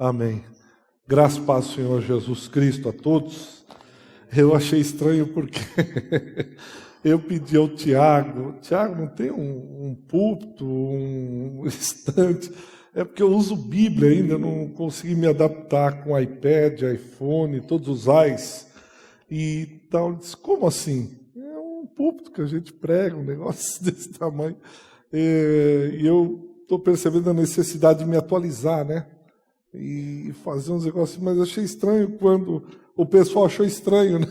Amém. Graças e paz do Senhor Jesus Cristo a todos. Eu achei estranho porque eu pedi ao Tiago não tem um púlpito, um estante? É porque eu uso Bíblia ainda, não consegui me adaptar com iPad, iPhone, todos os ais e tal. Eu disse, como assim? É um púlpito que a gente prega, um negócio desse tamanho. E eu estou percebendo a necessidade de me atualizar, né? E fazer uns negócios, mas achei estranho quando o pessoal achou estranho, né?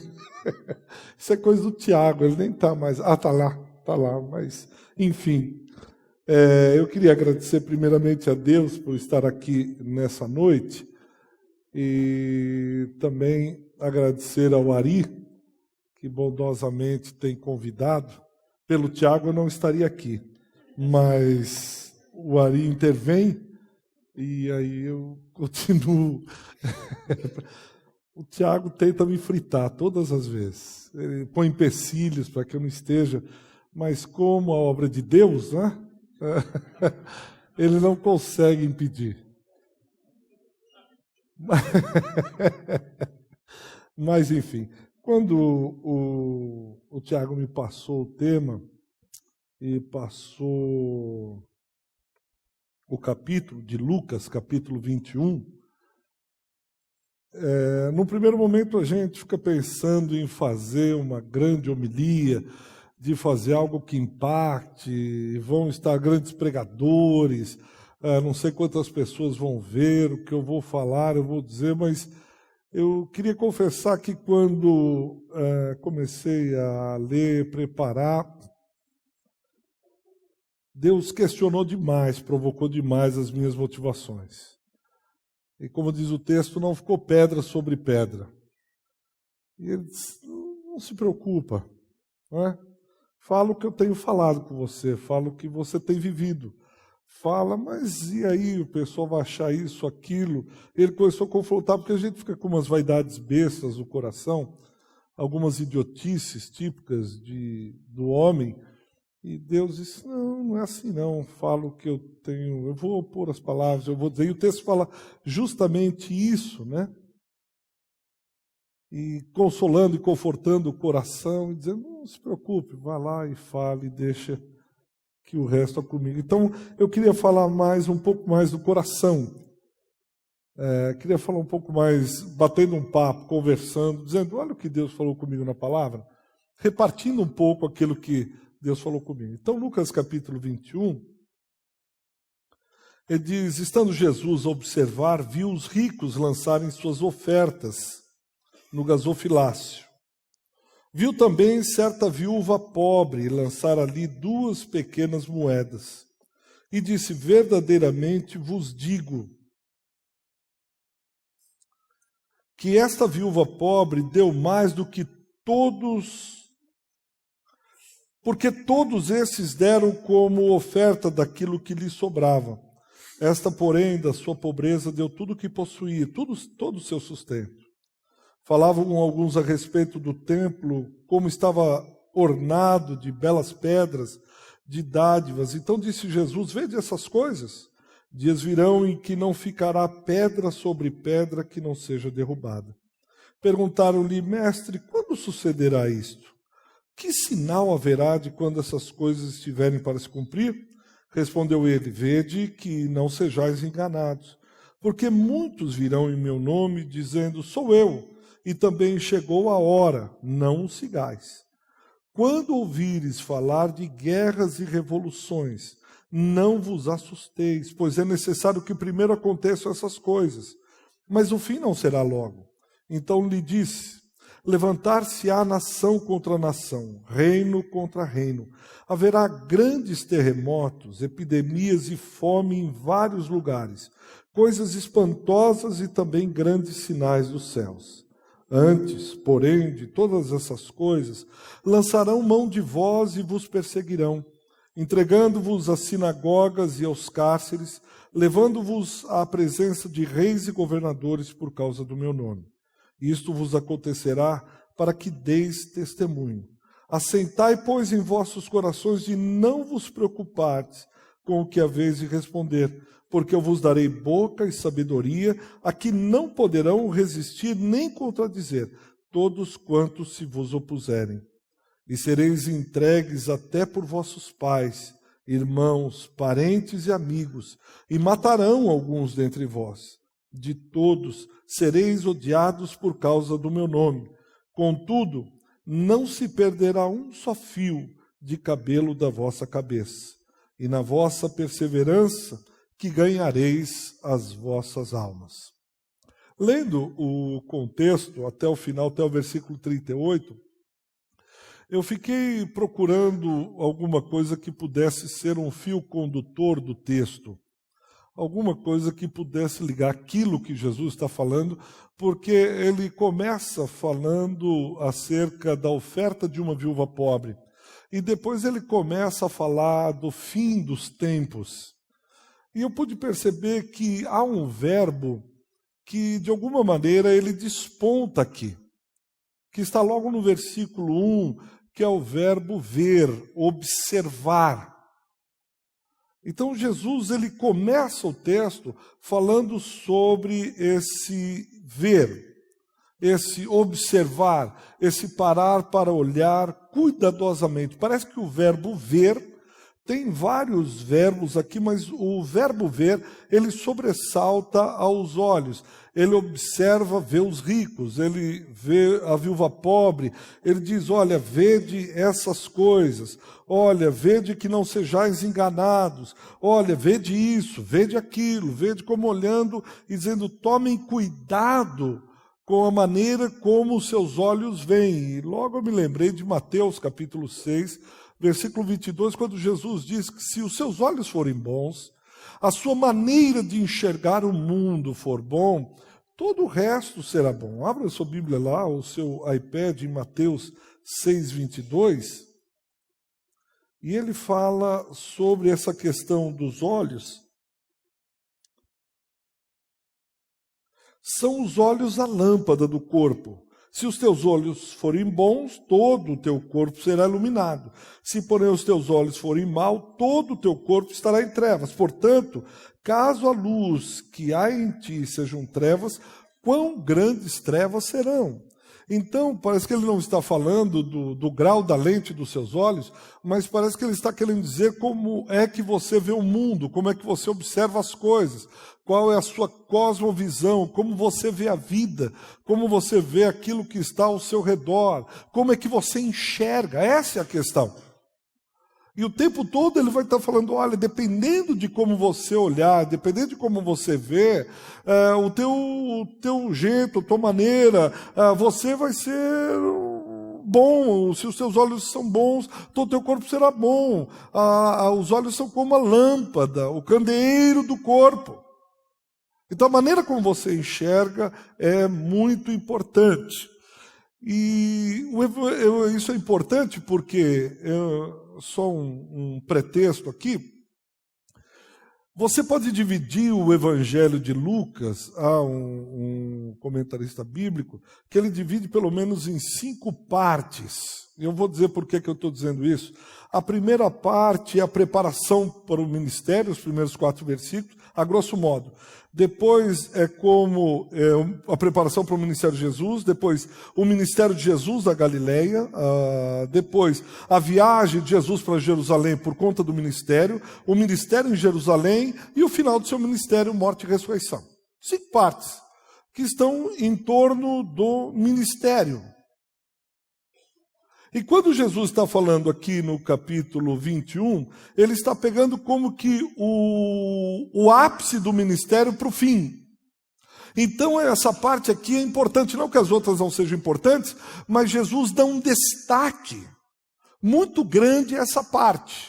Isso é coisa do Tiago, ele nem está mais. Ah, tá lá, mas enfim. Eu queria agradecer primeiramente a Deus por estar aqui nessa noite e também agradecer ao Ari, que bondosamente tem convidado. Pelo Tiago eu não estaria aqui, mas o Ari intervém. E aí eu continuo. O Tiago tenta me fritar todas as vezes. Ele põe empecilhos para que eu não esteja. Mas como a obra de Deus, né? Ele não consegue impedir. Mas enfim, quando o Tiago me passou o tema e passou o capítulo de Lucas, capítulo 21, no primeiro momento a gente fica pensando em fazer uma grande homilia, de fazer algo que impacte, vão estar grandes pregadores, não sei quantas pessoas vão ver o que eu vou falar, eu vou dizer, mas eu queria confessar que quando comecei a ler, preparar, Deus questionou demais, provocou demais as minhas motivações. E como diz o texto, não ficou pedra sobre pedra. E ele disse, não se preocupa, não é? Fala o que eu tenho falado com você, fala o que você tem vivido. Fala, mas e aí, o pessoal vai achar isso, aquilo? Ele começou a confrontar, porque a gente fica com umas vaidades bestas no coração, algumas idiotices típicas do homem. E Deus disse, não é assim não, falo o que eu tenho, eu vou pôr as palavras, eu vou dizer. E o texto fala justamente isso, né? E consolando e confortando o coração, e dizendo, não se preocupe, vá lá e fale, deixa que o resto é comigo. Então, eu queria falar um pouco mais do coração. Queria falar um pouco mais, batendo um papo, conversando, dizendo, olha o que Deus falou comigo na palavra, repartindo um pouco aquilo que Deus falou comigo. Então, Lucas capítulo 21, ele diz, estando Jesus a observar, viu os ricos lançarem suas ofertas no gasofilácio. Viu também certa viúva pobre lançar ali 2 pequenas moedas. E disse, verdadeiramente vos digo, que esta viúva pobre deu mais do que todos, porque todos esses deram como oferta daquilo que lhe sobrava. Esta, porém, da sua pobreza, deu tudo o que possuía, todo o seu sustento. Falavam alguns a respeito do templo, como estava ornado de belas pedras, de dádivas. Então disse Jesus, vede essas coisas? Dias virão em que não ficará pedra sobre pedra que não seja derrubada. Perguntaram-lhe, mestre, quando sucederá isto? Que sinal haverá de quando essas coisas estiverem para se cumprir? Respondeu ele, vede que não sejais enganados, porque muitos virão em meu nome, dizendo, sou eu, e também chegou a hora, não o sigais. Quando ouvires falar de guerras e revoluções, não vos assusteis, pois é necessário que primeiro aconteçam essas coisas, mas o fim não será logo. Então lhe disse, levantar-se-á nação contra nação, reino contra reino. Haverá grandes terremotos, epidemias e fome em vários lugares, coisas espantosas e também grandes sinais dos céus. Antes, porém, de todas essas coisas, lançarão mão de vós e vos perseguirão, entregando-vos às sinagogas e aos cárceres, levando-vos à presença de reis e governadores por causa do meu nome. Isto vos acontecerá para que deis testemunho. Assentai, pois, em vossos corações de não vos preocupardes com o que haveis de responder, porque eu vos darei boca e sabedoria, a que não poderão resistir nem contradizer todos quantos se vos opuserem. E sereis entregues até por vossos pais, irmãos, parentes e amigos, e matarão alguns dentre vós. De todos sereis odiados por causa do meu nome. Contudo, não se perderá um só fio de cabelo da vossa cabeça, e na vossa perseverança que ganhareis as vossas almas. Lendo o contexto até o final, até o versículo 38, eu fiquei procurando alguma coisa que pudesse ser um fio condutor do texto, alguma coisa que pudesse ligar aquilo que Jesus está falando, porque ele começa falando acerca da oferta de uma viúva pobre, e depois ele começa a falar do fim dos tempos. E eu pude perceber que há um verbo que, de alguma maneira, ele desponta aqui, que está logo no versículo 1, que é o verbo ver, observar. Então, Jesus ele começa o texto falando sobre esse ver, esse observar, esse parar para olhar cuidadosamente. Parece que o verbo ver tem vários verbos aqui, mas o verbo ver, ele sobressalta aos olhos. Ele observa, vê os ricos, ele vê a viúva pobre, ele diz, olha, vede essas coisas, olha, vede que não sejais enganados, olha, vede isso, vede aquilo, vede como olhando e dizendo, tomem cuidado com a maneira como os seus olhos veem. E logo eu me lembrei de Mateus capítulo 6, versículo 22, quando Jesus diz que se os seus olhos forem bons, a sua maneira de enxergar o mundo for bom, todo o resto será bom. Abra a sua Bíblia lá, o seu iPad, em Mateus 6, 22, e ele fala sobre essa questão dos olhos. São os olhos a lâmpada do corpo. Se os teus olhos forem bons, todo o teu corpo será iluminado. Se, porém, os teus olhos forem maus, todo o teu corpo estará em trevas. Portanto, caso a luz que há em ti sejam trevas, quão grandes trevas serão? Então, parece que ele não está falando do grau da lente dos seus olhos, mas parece que ele está querendo dizer como é que você vê o mundo, como é que você observa as coisas, qual é a sua cosmovisão, como você vê a vida, como você vê aquilo que está ao seu redor, como é que você enxerga, essa é a questão. E o tempo todo ele vai estar falando, olha, dependendo de como você olhar, dependendo de como você vê, o teu jeito, a tua maneira, você vai ser bom. Se os teus olhos são bons, todo o teu corpo será bom. Os olhos são como a lâmpada, o candeeiro do corpo. Então a maneira como você enxerga é muito importante. E isso é importante porque... só um pretexto aqui, você pode dividir o Evangelho de Lucas, há um comentarista bíblico, que ele divide pelo menos em 5 partes. Eu vou dizer por que eu estou dizendo isso. A primeira parte é a preparação para o ministério, os primeiros 4 versículos, a grosso modo. Depois é como a preparação para o ministério de Jesus, depois o ministério de Jesus da Galileia, depois a viagem de Jesus para Jerusalém por conta do ministério, o ministério em Jerusalém e o final do seu ministério, morte e ressurreição. 5 partes que estão em torno do ministério. E quando Jesus está falando aqui no capítulo 21, ele está pegando como que o ápice do ministério para o fim. Então essa parte aqui é importante, não que as outras não sejam importantes, mas Jesus dá um destaque muito grande a essa parte,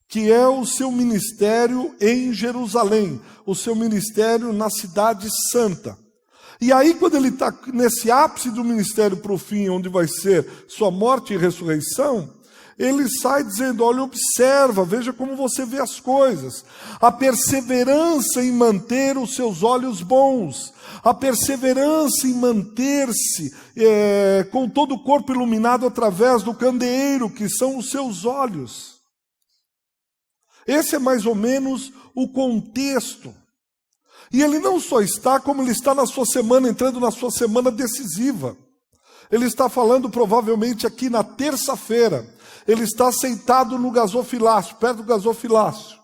que é o seu ministério em Jerusalém, o seu ministério na cidade santa. E aí, quando ele está nesse ápice do ministério para o fim, onde vai ser sua morte e ressurreição, ele sai dizendo, olha, observa, veja como você vê as coisas. A perseverança em manter os seus olhos bons, a perseverança em manter-se com todo o corpo iluminado através do candeeiro, que são os seus olhos. Esse é mais ou menos o contexto. E ele não só está, como ele está na sua semana, entrando na sua semana decisiva. Ele está falando provavelmente aqui na terça-feira. Ele está sentado no gasofilácio, perto do gasofilácio.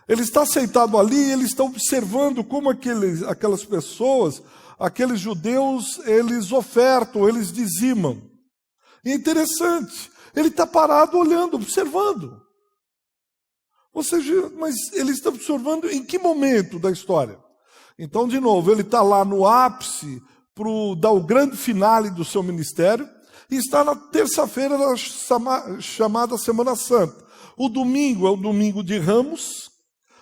Ele está sentado ali e ele está observando como aquelas pessoas, aqueles judeus, eles ofertam, eles dizimam. E é interessante, ele está parado olhando, observando. Ou seja, mas ele está observando em que momento da história? Então, de novo, ele está lá no ápice para dar o grande finale do seu ministério e está na terça-feira da chamada Semana Santa. O domingo é o domingo de Ramos,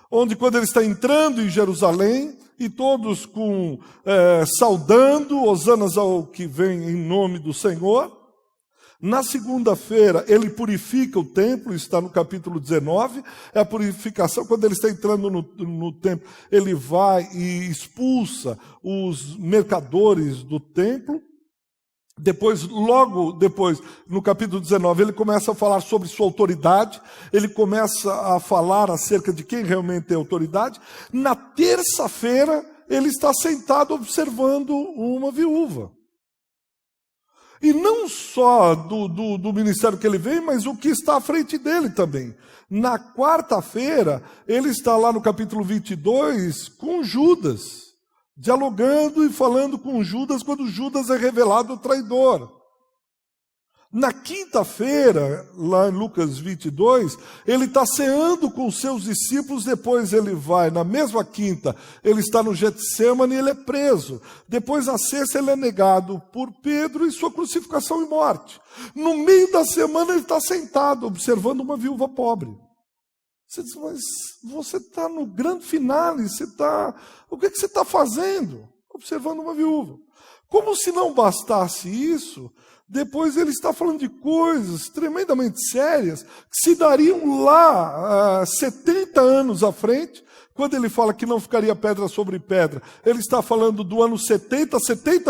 onde quando ele está entrando em Jerusalém e todos saudando, hosanas ao que vem em nome do Senhor. Na segunda-feira, ele purifica o templo, está no capítulo 19, é a purificação, quando ele está entrando no templo, ele vai e expulsa os mercadores do templo. Depois, logo depois, no capítulo 19, ele começa a falar sobre sua autoridade, ele começa a falar acerca de quem realmente tem autoridade. Na terça-feira, ele está sentado observando uma viúva. E não só do ministério que ele vem, mas o que está à frente dele também. Na quarta-feira, ele está lá no capítulo 22 com Judas, dialogando e falando com Judas quando Judas é revelado o traidor. Na quinta-feira, lá em Lucas 22, ele está ceando com os seus discípulos, depois ele vai, na mesma quinta, ele está no Getsêmani e ele é preso. Depois, na sexta, ele é negado por Pedro e sua crucificação e morte. No meio da semana, ele está sentado, observando uma viúva pobre. Você diz, mas você está no grande finale, o que você está fazendo? Observando uma viúva. Como se não bastasse isso, depois ele está falando de coisas tremendamente sérias que se dariam lá 70 anos à frente, quando ele fala que não ficaria pedra sobre pedra. Ele está falando do ano 70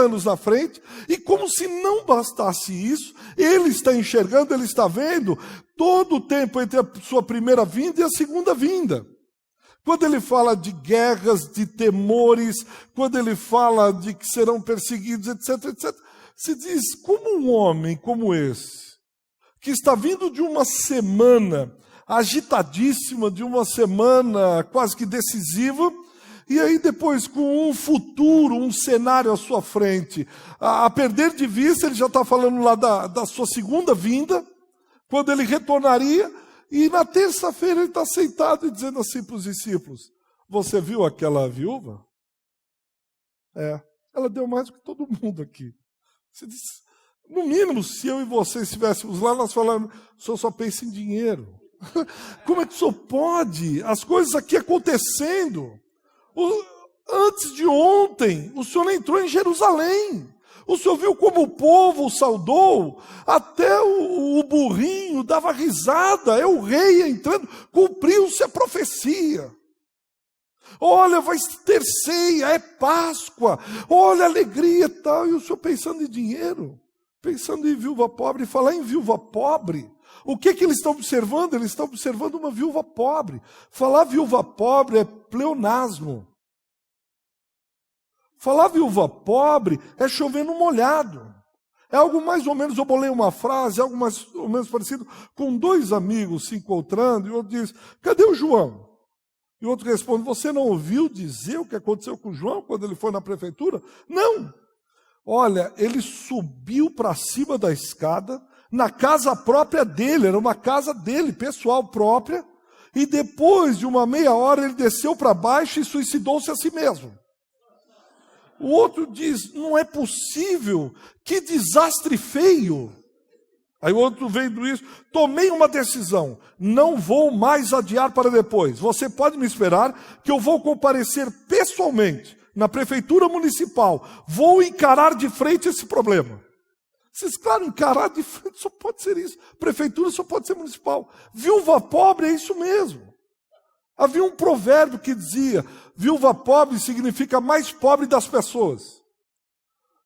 anos na frente, e como se não bastasse isso, ele está enxergando, ele está vendo todo o tempo entre a sua primeira vinda e a segunda vinda. Quando ele fala de guerras, de temores, quando ele fala de que serão perseguidos, etc, etc, se diz, como um homem como esse, que está vindo de uma semana agitadíssima, de uma semana quase que decisiva, e aí depois com um futuro, um cenário à sua frente, a perder de vista, ele já está falando lá da sua segunda vinda, quando ele retornaria, e na terça-feira ele está sentado e dizendo assim para os discípulos, você viu aquela viúva? Ela deu mais do que todo mundo aqui. Você diz, no mínimo, se eu e você estivéssemos lá, nós falamos, o senhor só pensa em dinheiro. Como é que o senhor pode? As coisas aqui acontecendo. Antes de ontem, o senhor entrou em Jerusalém. O senhor viu como o povo o saudou? Até o burrinho dava risada. É o rei entrando. Cumpriu-se a profecia. Olha, vai ter ceia, é Páscoa. Olha, alegria e tal. E o senhor pensando em dinheiro, pensando em viúva pobre. E falar em viúva pobre, o que eles estão observando? Eles estão observando uma viúva pobre. Falar viúva pobre é pleonasmo. Falar viúva pobre é chover no molhado. É algo mais ou menos, eu bolei uma frase, algo mais ou menos parecido com dois amigos se encontrando, e o outro diz, cadê o João? E o outro responde, você não ouviu dizer o que aconteceu com o João quando ele foi na prefeitura? Não. Olha, ele subiu para cima da escada, na casa própria dele, era uma casa dele, pessoal própria, e depois de uma meia hora ele desceu para baixo e suicidou-se a si mesmo. O outro diz, não é possível, que desastre feio. Aí o outro vendo isso, tomei uma decisão, não vou mais adiar para depois. Você pode me esperar que eu vou comparecer pessoalmente na prefeitura municipal, vou encarar de frente esse problema. Vocês, claro, encarar de frente só pode ser isso, prefeitura só pode ser municipal. Viúva pobre é isso mesmo. Havia um provérbio que dizia, viúva pobre significa mais pobre das pessoas.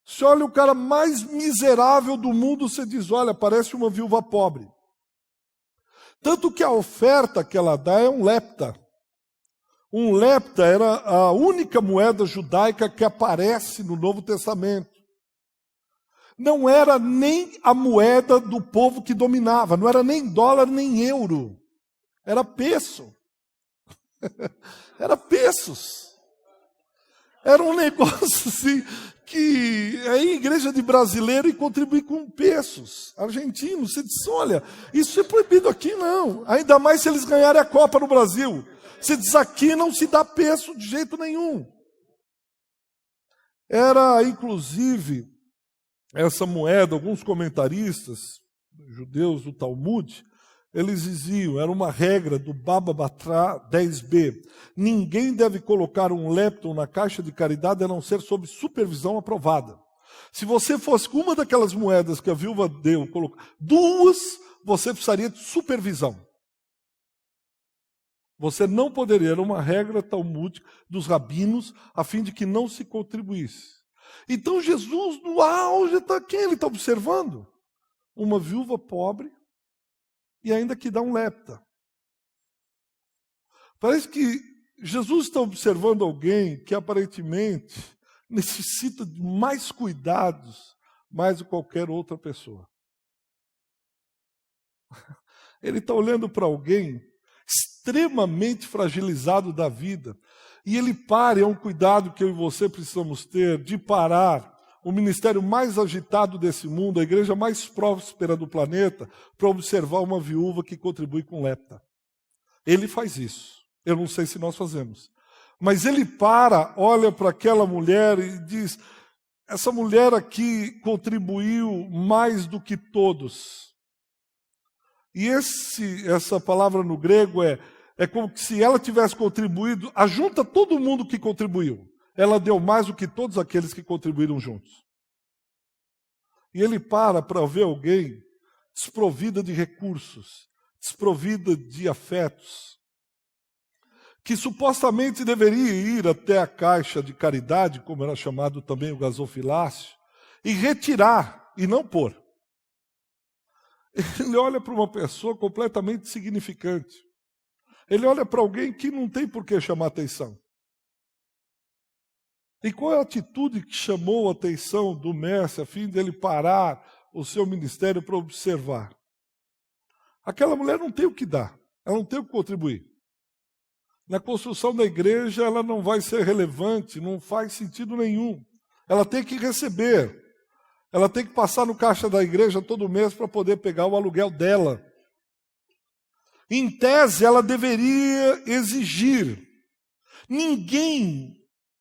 Se olha o cara mais miserável do mundo, você diz, olha, parece uma viúva pobre. Tanto que a oferta que ela dá é um lepta. Um lepta era a única moeda judaica que aparece no Novo Testamento. Não era nem a moeda do povo que dominava, não era nem dólar nem euro. Era peso. Era pesos. Era um negócio assim, que é igreja de brasileiro e contribui com pesos. Argentinos, você diz, olha, isso é proibido aqui não. Ainda mais se eles ganharem a Copa no Brasil. Você diz, aqui não se dá peso de jeito nenhum. Era, inclusive, essa moeda, alguns comentaristas, judeus do Talmud, eles diziam, era uma regra do Baba Batra 10b, ninguém deve colocar um lepton na caixa de caridade a não ser sob supervisão aprovada. Se você fosse com uma daquelas moedas que a viúva deu, duas, você precisaria de supervisão. Você não poderia, era uma regra talmúdica dos rabinos, a fim de que não se contribuísse. Então Jesus, no auge, quem ele está observando? Uma viúva pobre, e ainda que dá um lepta. Parece que Jesus está observando alguém que aparentemente necessita de mais cuidados, mais do que qualquer outra pessoa. Ele está olhando para alguém extremamente fragilizado da vida, e ele para, é um cuidado que eu e você precisamos ter, de parar o ministério mais agitado desse mundo, a igreja mais próspera do planeta, para observar uma viúva que contribui com lepta. Ele faz isso. Eu não sei se nós fazemos. Mas ele para, olha para aquela mulher e diz, essa mulher aqui contribuiu mais do que todos. E essa palavra no grego é como se ela tivesse contribuído, ajunta todo mundo que contribuiu. Ela deu mais do que todos aqueles que contribuíram juntos. E ele para ver alguém desprovida de recursos, desprovida de afetos, que supostamente deveria ir até a caixa de caridade, como era chamado também o gasofilácio, e retirar, e não pôr. Ele olha para uma pessoa completamente insignificante. Ele olha para alguém que não tem por que chamar atenção. E qual é a atitude que chamou a atenção do mestre a fim dele parar o seu ministério para observar? Aquela mulher não tem o que dar, ela não tem o que contribuir. Na construção da igreja ela não vai ser relevante, não faz sentido nenhum. Ela tem que receber, ela tem que passar no caixa da igreja todo mês para poder pegar o aluguel dela. Em tese ela deveria exigir. Ninguém,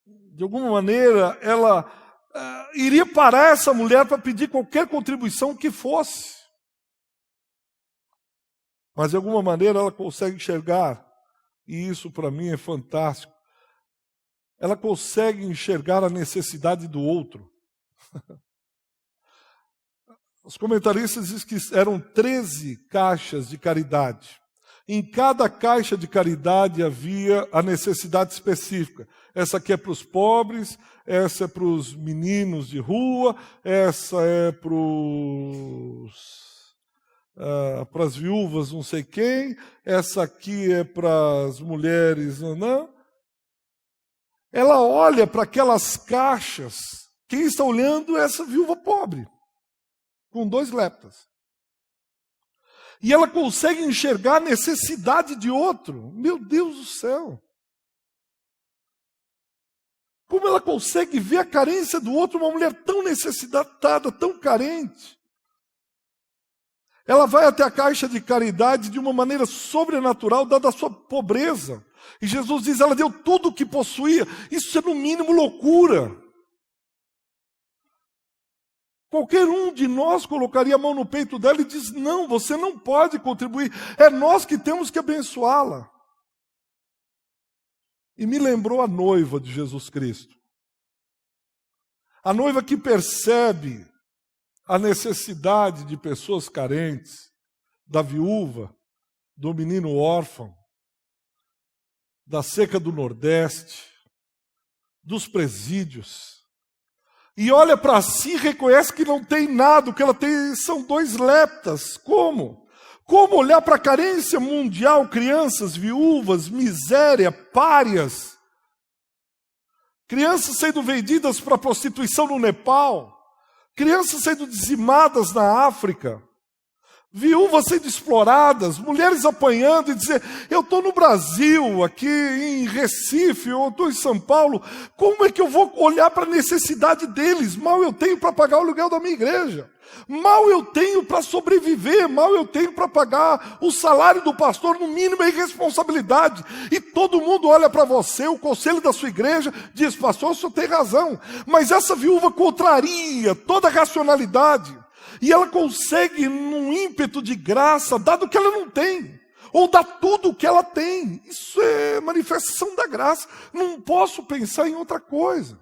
de alguma maneira, ela iria parar essa mulher para pedir qualquer contribuição que fosse. Mas, de alguma maneira, ela consegue enxergar, e isso para mim é fantástico, ela consegue enxergar a necessidade do outro. Os comentaristas dizem que eram 13 caixas de caridade. Em cada caixa de caridade havia a necessidade específica. Essa aqui é para os pobres, essa é para os meninos de rua, essa é para as viúvas não sei quem, essa aqui é para as mulheres, não. Ela olha para aquelas caixas, quem está olhando é essa viúva pobre, com 2 leptas. E ela consegue enxergar a necessidade de outro. Meu Deus do céu! Como ela consegue ver a carência do outro, uma mulher tão necessitada, tão carente. Ela vai até a caixa de caridade de uma maneira sobrenatural, dada a sua pobreza. E Jesus diz, ela deu tudo o que possuía. Isso é no mínimo loucura. Qualquer um de nós colocaria a mão no peito dela e diz, não, você não pode contribuir, é nós que temos que abençoá-la. E me lembrou a noiva de Jesus Cristo. A noiva que percebe a necessidade de pessoas carentes, da viúva, do menino órfão, da seca do Nordeste, dos presídios. E olha para si e reconhece que não tem nada, o que ela tem são 2 leptas. Como? Como olhar para a carência mundial, crianças, viúvas, miséria, párias, crianças sendo vendidas para prostituição no Nepal, crianças sendo dizimadas na África, viúvas sendo exploradas, mulheres apanhando e dizer, eu estou no Brasil, aqui em Recife, ou estou em São Paulo, como é que eu vou olhar para a necessidade deles? Mal eu tenho para pagar o aluguel da minha igreja, mal eu tenho para sobreviver, mal eu tenho para pagar o salário do pastor, no mínimo é irresponsabilidade. E todo mundo olha para você, o conselho da sua igreja diz, pastor, o senhor tem razão, mas essa viúva contraria toda a racionalidade. E ela consegue, num ímpeto de graça, dar do que ela não tem, ou dar tudo o que ela tem. Isso é manifestação da graça. Não posso pensar em outra coisa.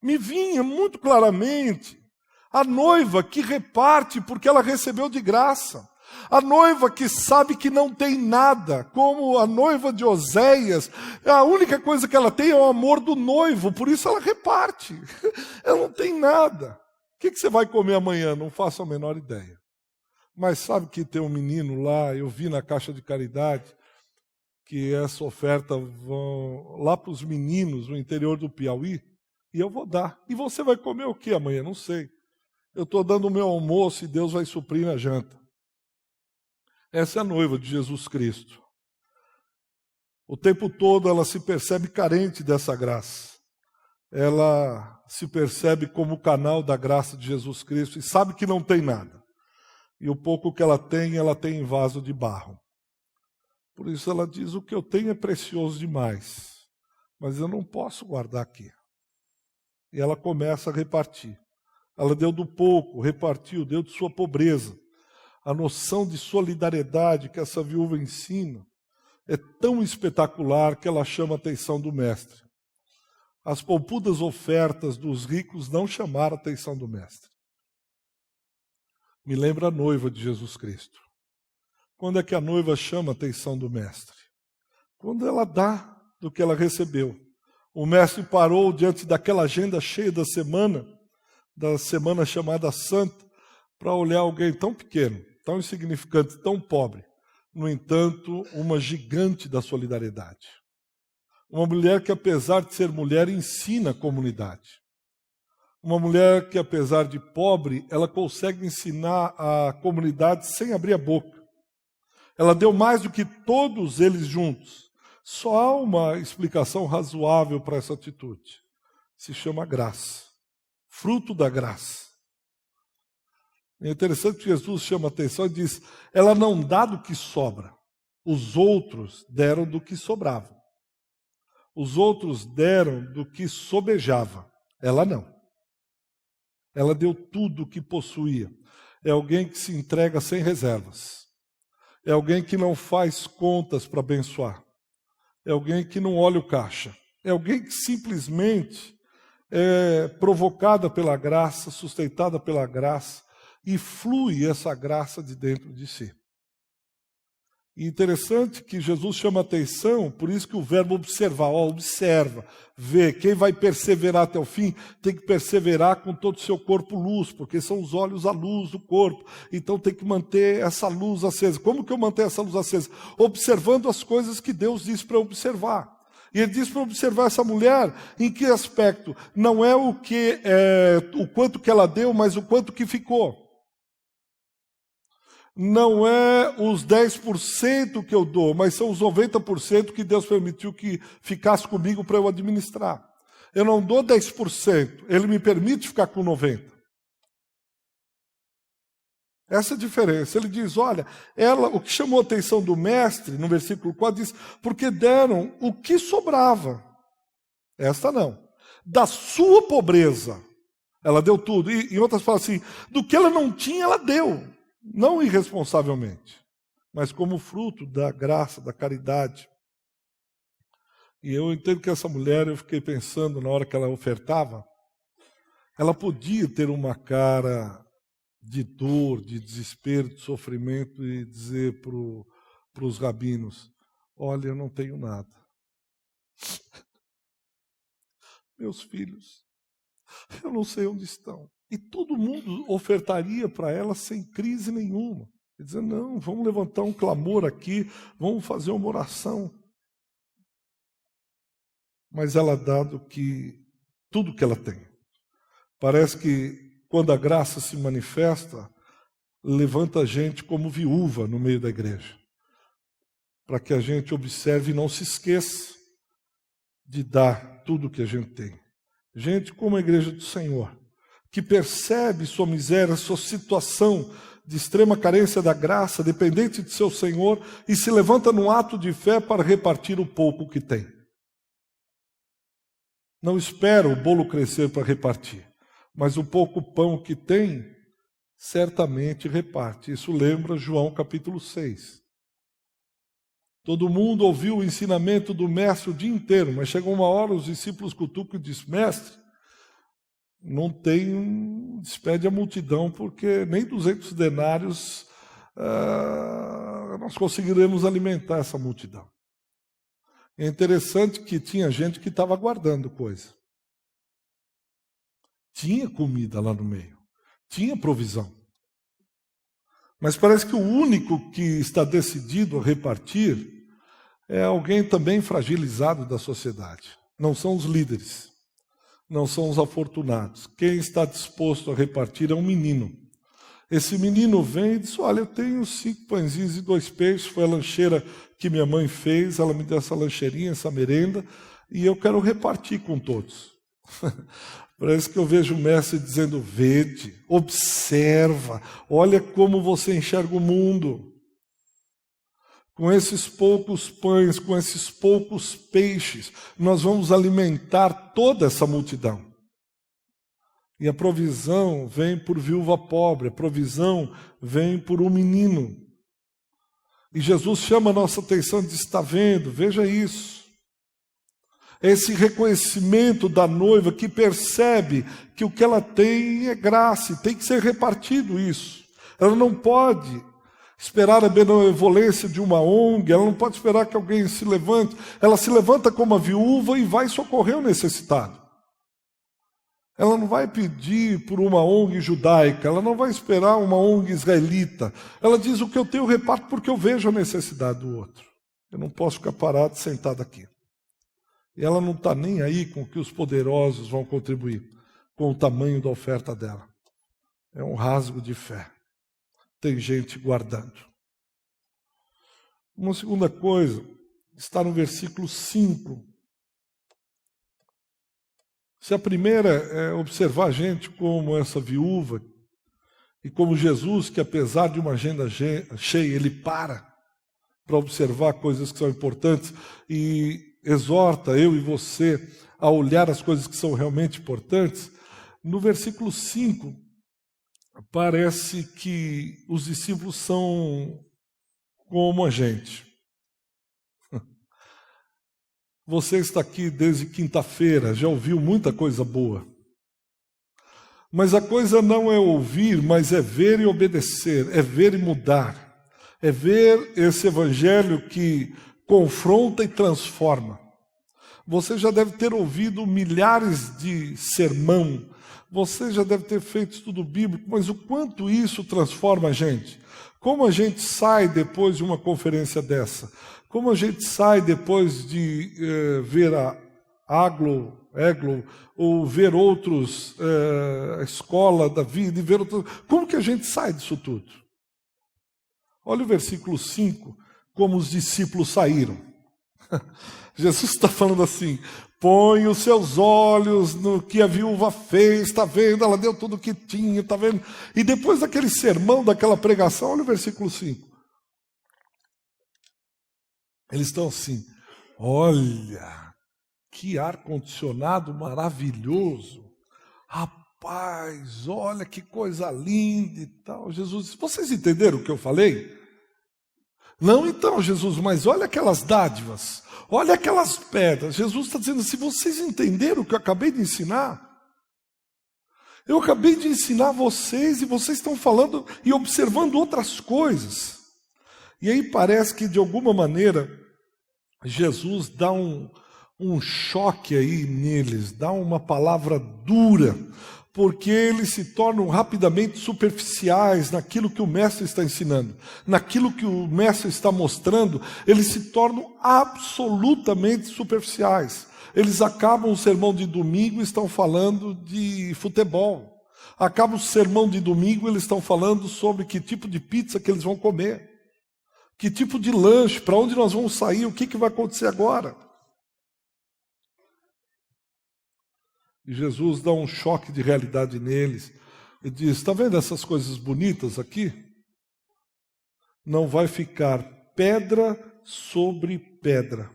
Me vinha muito claramente a noiva que reparte porque ela recebeu de graça. A noiva que sabe que não tem nada, como a noiva de Oséias, a única coisa que ela tem é o amor do noivo, por isso ela reparte. Ela não tem nada. O que você vai comer amanhã? Não faço a menor ideia. Mas sabe que tem um menino lá, eu vi na caixa de caridade, que essa oferta vão lá para os meninos no interior do Piauí, e eu vou dar. E você vai comer o que amanhã? Não sei. Eu estou dando o meu almoço e Deus vai suprir na janta. Essa é a noiva de Jesus Cristo. O tempo todo ela se percebe carente dessa graça. Ela se percebe como o canal da graça de Jesus Cristo e sabe que não tem nada. E o pouco que ela tem em vaso de barro. Por isso ela diz, o que eu tenho é precioso demais, mas eu não posso guardar aqui. E ela começa a repartir. Ela deu do pouco, repartiu, deu de sua pobreza. A noção de solidariedade que essa viúva ensina é tão espetacular que ela chama a atenção do mestre. As poupudas ofertas dos ricos não chamaram a atenção do mestre. Me lembra a noiva de Jesus Cristo. Quando é que a noiva chama a atenção do mestre? Quando ela dá do que ela recebeu. O mestre parou diante daquela agenda cheia da semana chamada Santa, para olhar alguém tão pequeno, tão insignificante, tão pobre. No entanto, uma gigante da solidariedade. Uma mulher que, apesar de ser mulher, ensina a comunidade. Uma mulher que, apesar de pobre, ela consegue ensinar a comunidade sem abrir a boca. Ela deu mais do que todos eles juntos. Só há uma explicação razoável para essa atitude. Se chama graça. Fruto da graça. É interessante que Jesus chama a atenção e diz, ela não dá do que sobra. Os outros deram do que sobrava. Os outros deram do que sobejava. Ela não. Ela deu tudo o que possuía. É alguém que se entrega sem reservas. É alguém que não faz contas para abençoar. É alguém que não olha o caixa. É alguém que simplesmente é provocada pela graça, sustentada pela graça, e flui essa graça de dentro de si. E interessante que Jesus chama a atenção, por isso que o verbo observar, observa, vê, quem vai perseverar até o fim, tem que perseverar com todo o seu corpo luz, porque são os olhos a luz do corpo, então tem que manter essa luz acesa. Como que eu mantenho essa luz acesa? Observando as coisas que Deus diz para observar. E ele diz para observar essa mulher, em que aspecto? Não é o quanto que ela deu, mas o quanto que ficou. Não é os 10% que eu dou, mas são os 90% que Deus permitiu que ficasse comigo para eu administrar. Eu não dou 10%, Ele me permite ficar com 90%. Essa é a diferença. Ele diz, olha, o que chamou a atenção do mestre, no versículo 4, diz, porque deram o que sobrava. Esta não. Da sua pobreza, ela deu tudo. E em outras palavras assim, do que ela não tinha, ela deu. Não irresponsavelmente, mas como fruto da graça, da caridade. E eu entendo que essa mulher, eu fiquei pensando na hora que ela ofertava, ela podia ter uma cara de dor, de desespero, de sofrimento e dizer para os rabinos, olha, eu não tenho nada. Meus filhos, eu não sei onde estão. E todo mundo ofertaria para ela sem crise nenhuma. Quer dizer, não, vamos levantar um clamor aqui, vamos fazer uma oração. Mas ela dá tudo que ela tem. Parece que quando a graça se manifesta, levanta a gente como viúva no meio da igreja. Para que a gente observe e não se esqueça de dar tudo que a gente tem. Gente como a igreja do Senhor, que percebe sua miséria, sua situação de extrema carência da graça, dependente de seu Senhor, e se levanta num ato de fé para repartir o pouco que tem. Não espera o bolo crescer para repartir, mas o pouco pão que tem, certamente reparte. Isso lembra João capítulo 6. Todo mundo ouviu o ensinamento do mestre o dia inteiro, mas chegou uma hora, os discípulos cutucam e dizem, mestre, não tem, despede a multidão, porque nem 200 denários nós conseguiremos alimentar essa multidão. É interessante que tinha gente que estava guardando coisa. Tinha comida lá no meio, tinha provisão. Mas parece que o único que está decidido a repartir é alguém também fragilizado da sociedade. Não são os líderes, não são os afortunados. Quem está disposto a repartir é um menino. Esse menino vem e diz, olha, eu tenho 5 pãezinhos e 2 peixes, foi a lancheira que minha mãe fez, ela me deu essa lancheirinha, essa merenda, e eu quero repartir com todos. Parece que eu vejo o mestre dizendo, vede, observa, olha como você enxerga o mundo. Com esses poucos pães, com esses poucos peixes, nós vamos alimentar toda essa multidão. E a provisão vem por viúva pobre, a provisão vem por um menino. E Jesus chama a nossa atenção e diz, está vendo, veja isso. Esse reconhecimento da noiva que percebe que o que ela tem é graça, e tem que ser repartido isso. Ela não pode esperar a benevolência de uma ONG, ela não pode esperar que alguém se levante. Ela se levanta como a viúva e vai socorrer o necessitado. Ela não vai pedir por uma ONG judaica, ela não vai esperar uma ONG israelita. Ela diz, o que eu tenho eu reparto porque eu vejo a necessidade do outro. Eu não posso ficar parado, sentado aqui. E ela não está nem aí com o que os poderosos vão contribuir, com o tamanho da oferta dela. É um rasgo de fé. Tem gente guardando. Uma segunda coisa, está no versículo 5. Se a primeira é observar a gente como essa viúva, e como Jesus, que apesar de uma agenda cheia, ele para observar coisas que são importantes e exorta eu e você a olhar as coisas que são realmente importantes, no versículo 5, parece que os discípulos são como a gente. Você está aqui desde quinta-feira, já ouviu muita coisa boa. Mas a coisa não é ouvir, mas é ver e obedecer, é ver e mudar. É ver esse evangelho que confronta e transforma. Você já deve ter ouvido milhares de sermão, você já deve ter feito estudo bíblico, mas o quanto isso transforma a gente? Como a gente sai depois de uma conferência dessa? Como a gente sai depois de ver a Eglo, ou ver outros, a escola da vida, e ver outros... Como que a gente sai disso tudo? Olha o versículo 5, como os discípulos saíram. Jesus está falando assim, põe os seus olhos no que a viúva fez, está vendo, ela deu tudo o que tinha, está vendo? E depois daquele sermão, daquela pregação, olha o versículo 5. Eles estão assim, olha, que ar-condicionado maravilhoso, rapaz, olha que coisa linda e tal. Jesus disse, vocês entenderam o que eu falei? Não então, Jesus, mas olha aquelas dádivas, olha aquelas pedras. Jesus está dizendo assim, vocês entenderam o que eu acabei de ensinar? Eu acabei de ensinar vocês e vocês estão falando e observando outras coisas. E aí parece que de alguma maneira Jesus dá um choque aí neles, dá uma palavra dura, porque eles se tornam rapidamente superficiais naquilo que o mestre está ensinando, naquilo que o mestre está mostrando, eles se tornam absolutamente superficiais. Eles acabam o sermão de domingo e estão falando de futebol. Acaba o sermão de domingo e eles estão falando sobre que tipo de pizza que eles vão comer, que tipo de lanche, para onde nós vamos sair, o que vai acontecer agora. E Jesus dá um choque de realidade neles e diz: está vendo essas coisas bonitas aqui? Não vai ficar pedra sobre pedra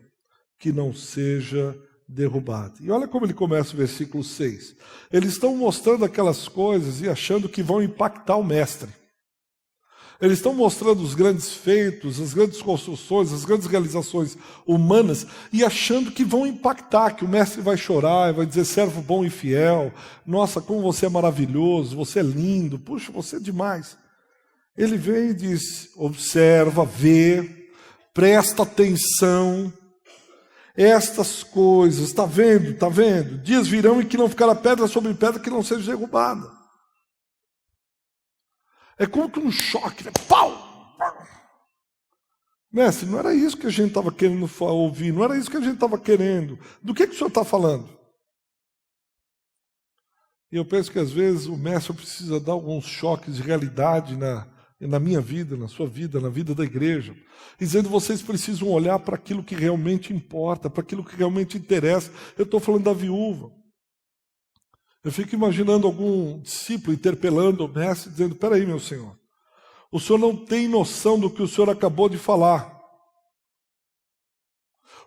que não seja derrubada. E olha como ele começa o versículo 6. Eles estão mostrando aquelas coisas e achando que vão impactar o mestre. Eles estão mostrando os grandes feitos, as grandes construções, as grandes realizações humanas e achando que vão impactar, que o mestre vai chorar, vai dizer: servo bom e fiel, nossa, como você é maravilhoso, você é lindo, puxa, você é demais. Ele vem e diz: observa, vê, presta atenção, estas coisas, está vendo, está vendo? Dias virão em que não ficará pedra sobre pedra que não seja derrubada. É como que um choque, né? Pau! Mestre, não era isso que a gente estava querendo ouvir, não era isso que a gente estava querendo. Do que o senhor está falando? E eu penso que às vezes o mestre precisa dar alguns choques de realidade na minha vida, na sua vida, na vida da igreja, dizendo: vocês precisam olhar para aquilo que realmente importa, para aquilo que realmente interessa. Eu estou falando da viúva. Eu fico imaginando algum discípulo interpelando o mestre, dizendo: espera aí, meu senhor, o senhor não tem noção do que o senhor acabou de falar.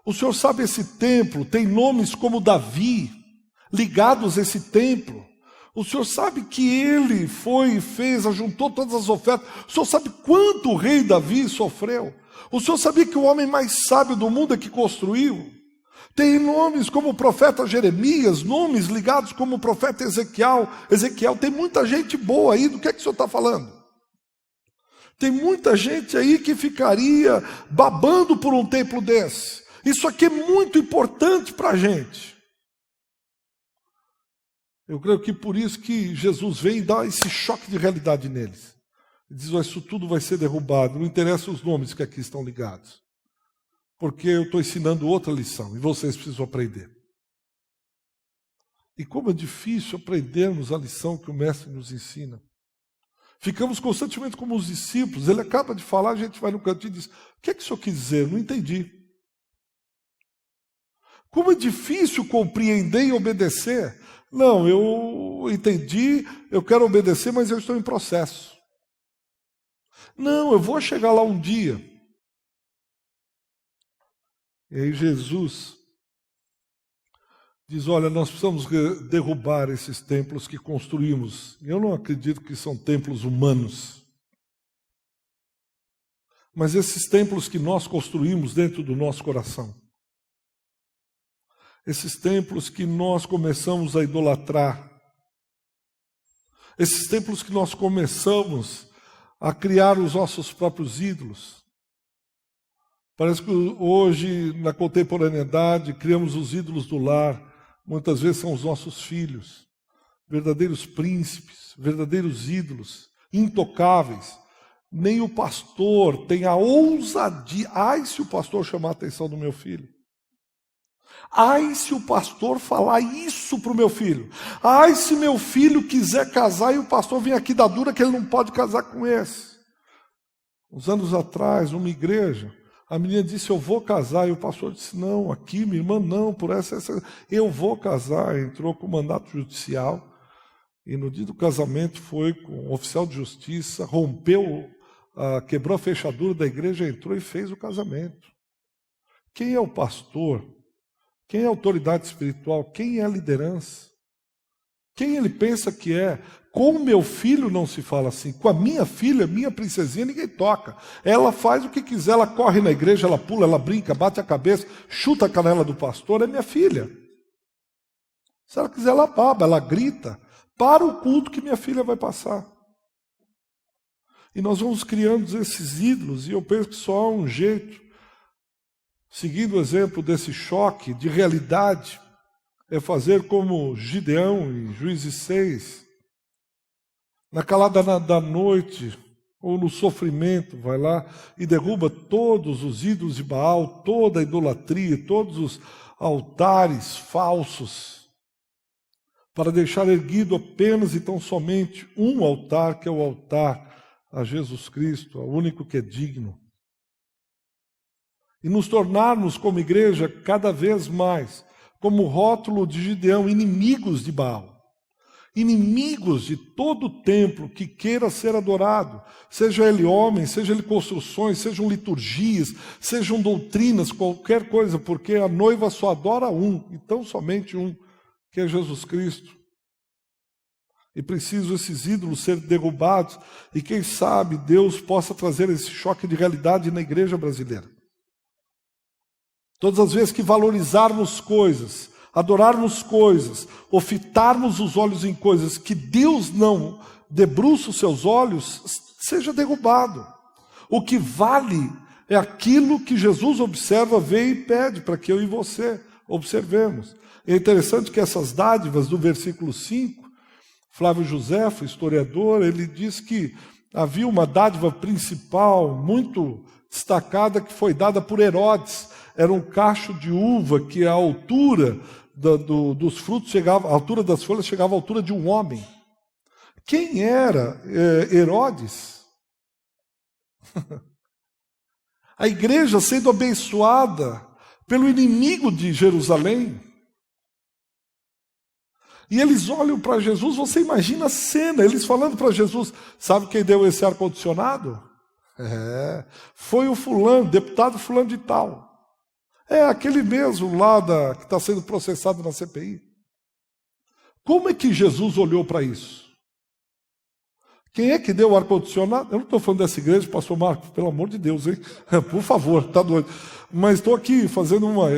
O senhor sabe, esse templo tem nomes como Davi, ligados a esse templo. O senhor sabe que ele foi e fez, ajuntou todas as ofertas. O senhor sabe quanto o rei Davi sofreu. O senhor sabia que o homem mais sábio do mundo é que construiu. Tem nomes como o profeta Jeremias, nomes ligados como o profeta Ezequiel. Tem muita gente boa aí, do que é que o senhor está falando? Tem muita gente aí que ficaria babando por um templo desse. Isso aqui é muito importante para a gente. Eu creio que por isso que Jesus vem e dá esse choque de realidade neles. Ele diz: isso tudo vai ser derrubado, não interessa os nomes que aqui estão ligados. Porque eu estou ensinando outra lição e vocês precisam aprender. E como é difícil aprendermos a lição que o mestre nos ensina. Ficamos constantemente como os discípulos. Ele acaba de falar, a gente vai no cantinho e diz: o que é que o senhor quis dizer? Não entendi. Como é difícil compreender e obedecer. Não, eu entendi, eu quero obedecer, mas eu estou em processo. Não, eu vou chegar lá um dia. E aí Jesus diz: olha, nós precisamos derrubar esses templos que construímos. Eu não acredito que são templos humanos. Mas esses templos que nós construímos dentro do nosso coração. Esses templos que nós começamos a idolatrar. Esses templos que nós começamos a criar os nossos próprios ídolos. Parece que hoje, na contemporaneidade, criamos os ídolos do lar. Muitas vezes são os nossos filhos, verdadeiros príncipes, verdadeiros ídolos, intocáveis. Nem o pastor tem a ousadia. Ai, se o pastor chamar a atenção do meu filho. Ai, se o pastor falar isso para o meu filho. Ai, se meu filho quiser casar e o pastor vem aqui dar dura que ele não pode casar com esse. Uns anos atrás, numa igreja, a menina disse: eu vou casar. E o pastor disse: não, aqui, minha irmã, não, por essa. Eu vou casar. Entrou com mandato judicial. E no dia do casamento foi com um oficial de justiça, rompeu, quebrou a fechadura da igreja, entrou e fez o casamento. Quem é o pastor? Quem é a autoridade espiritual? Quem é a liderança? Quem ele pensa que é? Com o meu filho não se fala assim. Com a minha filha, minha princesinha, ninguém toca. Ela faz o que quiser, ela corre na igreja, ela pula, ela brinca, bate a cabeça, chuta a canela do pastor, é minha filha. Se ela quiser, ela baba, ela grita. Para o culto que minha filha vai passar. E nós vamos criando esses ídolos, e eu penso que só há um jeito, seguindo o exemplo desse choque de realidade, é fazer como Gideão em Juízes 6, na calada da noite, ou no sofrimento, vai lá e derruba todos os ídolos de Baal, toda a idolatria, todos os altares falsos, para deixar erguido apenas e tão somente um altar, que é o altar a Jesus Cristo, o único que é digno. E nos tornarmos como igreja cada vez mais, como o rótulo de Gideão, inimigos de Baal. Inimigos de todo o templo que queira ser adorado, seja ele homem, seja ele construções, sejam liturgias, sejam doutrinas, qualquer coisa, porque a noiva só adora um, e tão somente um, que é Jesus Cristo. E precisam esses ídolos ser derrubados, e quem sabe Deus possa trazer esse choque de realidade na igreja brasileira. Todas as vezes que valorizarmos coisas, adorarmos coisas, ou fitarmos os olhos em coisas que Deus não debruça os seus olhos, seja derrubado. O que vale é aquilo que Jesus observa, vê e pede para que eu e você observemos. É interessante que essas dádivas do versículo 5, Flávio Josefo, historiador, ele diz que havia uma dádiva principal, muito destacada, que foi dada por Herodes. Era um cacho de uva que a altura dos frutos chegava, a altura das folhas chegava à altura de um homem. Quem era Herodes? A igreja sendo abençoada pelo inimigo de Jerusalém. E eles olham para Jesus, você imagina a cena, eles falando para Jesus, sabe quem deu esse ar-condicionado? Foi o fulano, deputado fulano de tal. É aquele mesmo lá que está sendo processado na CPI. Como é que Jesus olhou para isso? Quem é que deu o ar-condicionado? Eu não estou falando dessa igreja, pastor Marcos, pelo amor de Deus, hein? Por favor, está doido. Mas estou aqui fazendo uma...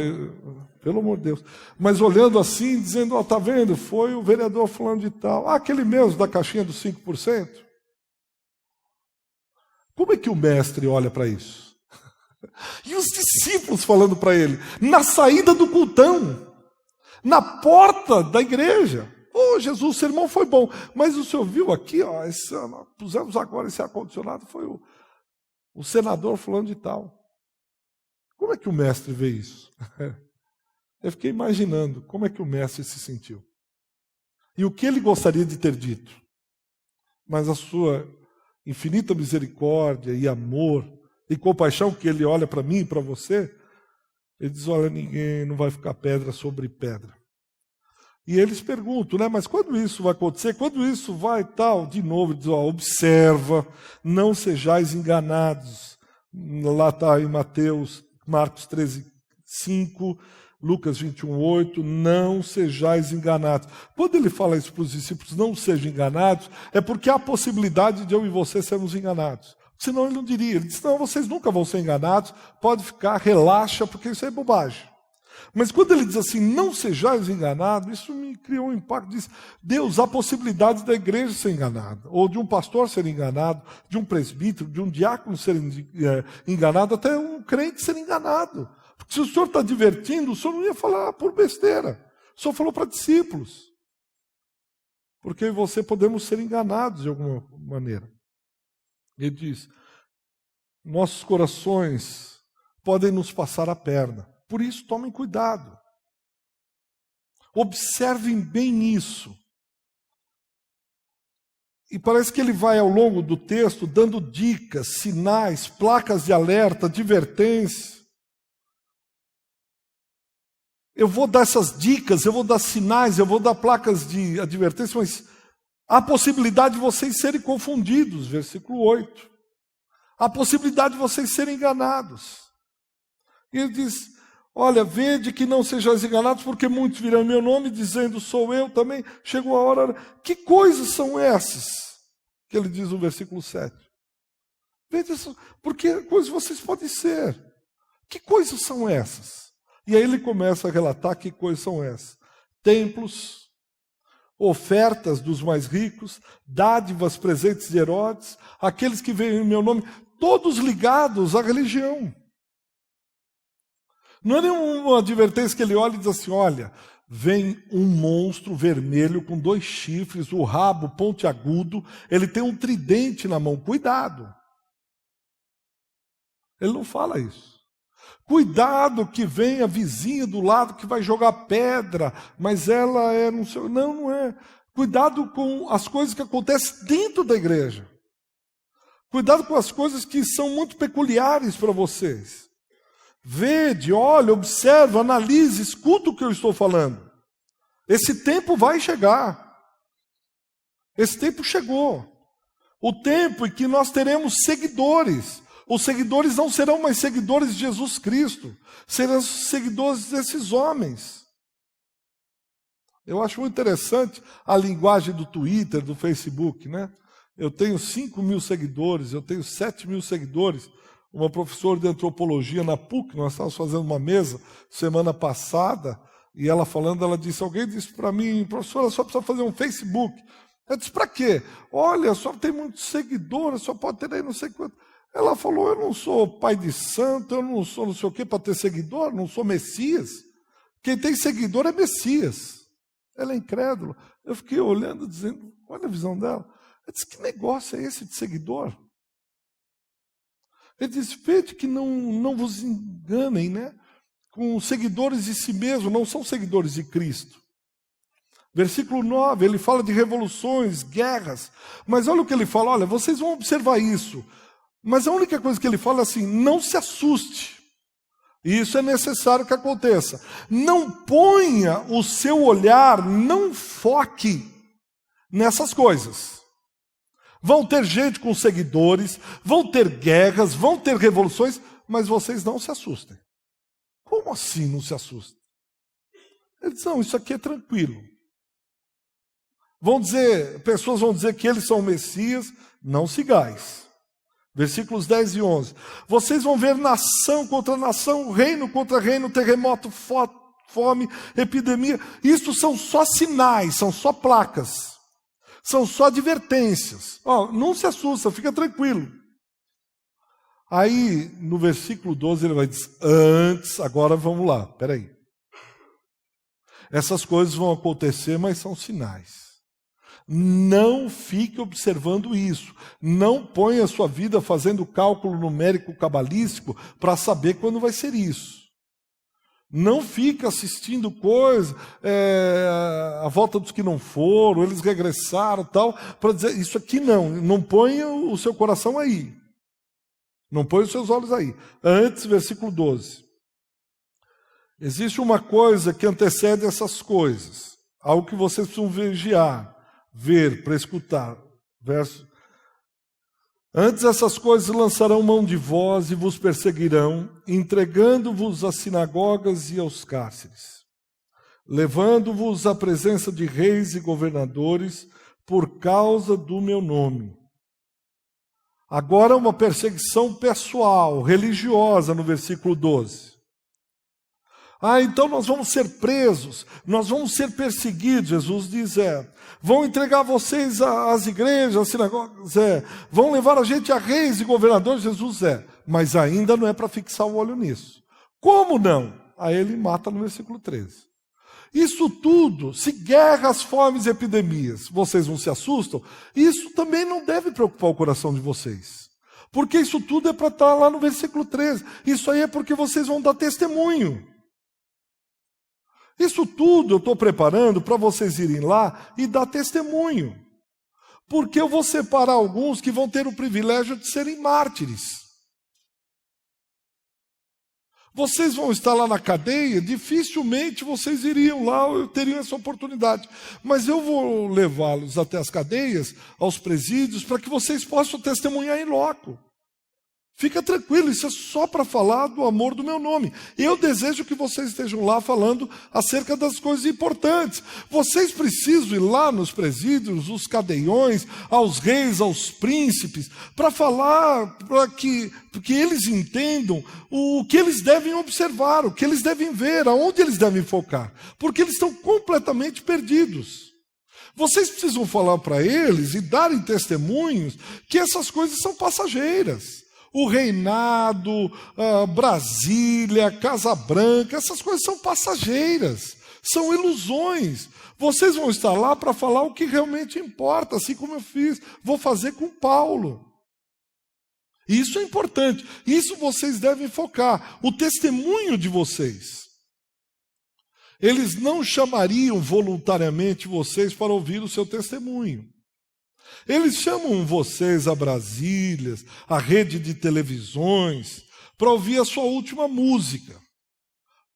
Pelo amor de Deus. Mas olhando assim, dizendo, está vendo? Foi o vereador fulano de tal. Aquele mesmo da caixinha dos 5%. Como é que o mestre olha para isso? E os discípulos falando para ele, na saída do cultão, na porta da igreja. Jesus, o sermão foi bom, mas o senhor viu aqui, pusemos agora esse ar-condicionado, foi o senador fulano de tal. Como é que o mestre vê isso? Eu fiquei imaginando como é que o mestre se sentiu. E o que ele gostaria de ter dito. Mas a sua infinita misericórdia e amor e compaixão que ele olha para mim e para você, ele diz, olha, ninguém, não vai ficar pedra sobre pedra. E eles perguntam, mas quando isso vai acontecer? Quando isso vai tal? De novo, ele diz, observa, não sejais enganados. Lá está em Marcos 13, 5, Lucas 21, 8, não sejais enganados. Quando ele fala isso para os discípulos, não sejam enganados, é porque há a possibilidade de eu e você sermos enganados. Senão ele não diria, ele disse, não, vocês nunca vão ser enganados, pode ficar, relaxa, porque isso é bobagem. Mas quando ele diz assim, não sejais enganados, isso me criou um impacto, diz, Deus, há possibilidade da igreja ser enganada, ou de um pastor ser enganado, de um presbítero, de um diácono ser enganado, até um crente ser enganado. Porque se o senhor está divertindo, o senhor não ia falar por besteira, o senhor falou para discípulos. Porque eu e você podemos ser enganados de alguma maneira. Ele diz, nossos corações podem nos passar a perna. Por isso, tomem cuidado. Observem bem isso. E parece que ele vai, ao longo do texto, dando dicas, sinais, placas de alerta, advertência. Eu vou dar essas dicas, eu vou dar sinais, eu vou dar placas de advertência, mas há possibilidade de vocês serem confundidos, versículo 8. Há possibilidade de vocês serem enganados. E ele diz, olha, vede que não sejais enganados, porque muitos virão em meu nome, dizendo, sou eu também. Chegou a hora, que coisas são essas? Que ele diz no versículo 7. Vede isso, porque coisas vocês podem ser. Que coisas são essas? E aí ele começa a relatar que coisas são essas. Templos, ofertas dos mais ricos, dádivas, presentes de Herodes, aqueles que vêm em meu nome, todos ligados à religião. Não é nenhuma advertência que ele olha e diz assim, olha, vem um monstro vermelho com 2 chifres, o rabo pontiagudo, ele tem um tridente na mão, cuidado. Ele não fala isso. Cuidado que vem a vizinha do lado que vai jogar pedra, mas ela é não sei, não é. Cuidado com as coisas que acontecem dentro da igreja. Cuidado com as coisas que são muito peculiares para vocês. Vede, olha, observa, analise, escuta o que eu estou falando. Esse tempo vai chegar. Esse tempo chegou. O tempo em que nós teremos seguidores. Os seguidores não serão mais seguidores de Jesus Cristo. Serão seguidores desses homens. Eu acho muito interessante a linguagem do Twitter, do Facebook, né? Eu tenho 5.000 seguidores, eu tenho 7.000 seguidores. Uma professora de antropologia na PUC, nós estávamos fazendo uma mesa semana passada, e ela falando, ela disse, alguém disse para mim, professora, só precisa fazer um Facebook. Eu disse, para quê? Olha, só tem muitos seguidores, só pode ter aí não sei quanto. Ela falou, eu não sou pai de santo, eu não sou não sei o quê para ter seguidor, não sou Messias. Quem tem seguidor é Messias. Ela é incrédula. Eu fiquei olhando, dizendo, olha a visão dela. Eu disse, que negócio é esse de seguidor? Ele disse, vede que não vos enganem, né? Com seguidores de si mesmo, não são seguidores de Cristo. Versículo 9, ele fala de revoluções, guerras. Mas olha o que ele fala, olha, vocês vão observar isso. Mas a única coisa que ele fala é assim, não se assuste. E isso é necessário que aconteça. Não ponha o seu olhar, não foque nessas coisas. Vão ter gente com seguidores, vão ter guerras, vão ter revoluções, mas vocês não se assustem. Como assim não se assustem? Eles dizem, não, isso aqui é tranquilo. Pessoas vão dizer que eles são o Messias, não sigais. Versículos 10 e 11. Vocês vão ver nação contra nação, reino contra reino, terremoto, fome, epidemia. Isso são só sinais, são só placas. São só advertências. Não se assusta, fica tranquilo. Aí, no versículo 12, ele vai dizer, agora vamos lá, peraí. Essas coisas vão acontecer, mas são sinais. Não fique observando isso. Não ponha a sua vida fazendo cálculo numérico cabalístico para saber quando vai ser isso. Não fique assistindo coisa, a volta dos que não foram, eles regressaram tal, para dizer, isso aqui não ponha o seu coração aí. Não ponha os seus olhos aí. Antes, versículo 12. Existe uma coisa que antecede essas coisas, algo que vocês precisam vigiar. Ver, para escutar. Verso. Antes essas coisas lançarão mão de vós e vos perseguirão, entregando-vos às sinagogas e aos cárceres, levando-vos à presença de reis e governadores por causa do meu nome. Agora uma perseguição pessoal, religiosa, no versículo 12. Então nós vamos ser presos, nós vamos ser perseguidos, Jesus diz, vão entregar vocês às igrejas, às sinagogas, vão levar a gente a reis e governadores, Jesus mas ainda não é para fixar o olho nisso. Como não? Aí ele mata no versículo 13. Isso tudo, se guerras, fomes e epidemias, vocês não se assustam, isso também não deve preocupar o coração de vocês. Porque isso tudo é para estar lá no versículo 13. Isso aí é porque vocês vão dar testemunho. Isso tudo eu estou preparando para vocês irem lá e dar testemunho. Porque eu vou separar alguns que vão ter o privilégio de serem mártires. Vocês vão estar lá na cadeia, dificilmente vocês iriam lá, ou teriam essa oportunidade. Mas eu vou levá-los até as cadeias, aos presídios, para que vocês possam testemunhar em loco. Fica tranquilo, isso é só para falar do amor do meu nome. Eu desejo que vocês estejam lá falando acerca das coisas importantes. Vocês precisam ir lá nos presídios, os cadeiões, aos reis, aos príncipes, para falar, para que eles entendam o que eles devem observar, o que eles devem ver, aonde eles devem focar. Porque eles estão completamente perdidos. Vocês precisam falar para eles e darem testemunhos que essas coisas são passageiras. O reinado, Brasília, Casa Branca, essas coisas são passageiras. são ilusões. Vocês vão estar lá para falar o que realmente importa, assim como eu vou fazer com Paulo. Isso é importante, isso vocês devem focar, o testemunho de vocês. Eles não chamariam voluntariamente vocês para ouvir o seu testemunho. Eles chamam vocês a Brasílias, a rede de televisões, para ouvir a sua última música,